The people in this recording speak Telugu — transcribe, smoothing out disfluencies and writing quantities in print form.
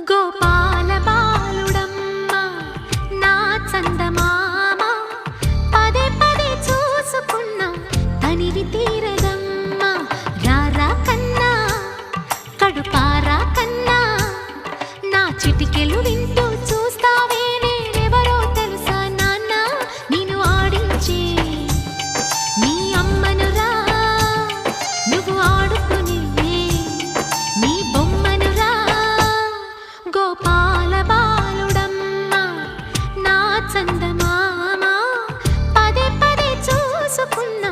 గోపాల బాలుడమ్మ నా చందమామ పదే పదే చూసుకున్న తనివి తీరదమ్మ రారా కన్నా కడుపారా కన్నా నా చిటికెలు వింటూ చూస్తావే నేనెవరో తెలుసా నాన్న నేను ఆడించే నీ అమ్మనురా నువ్వు ఆడుకునే నీ బొమ్మనురా గోపాల బాలుడమ్మ నా చందమామ పదే పదే చూసుకున్నా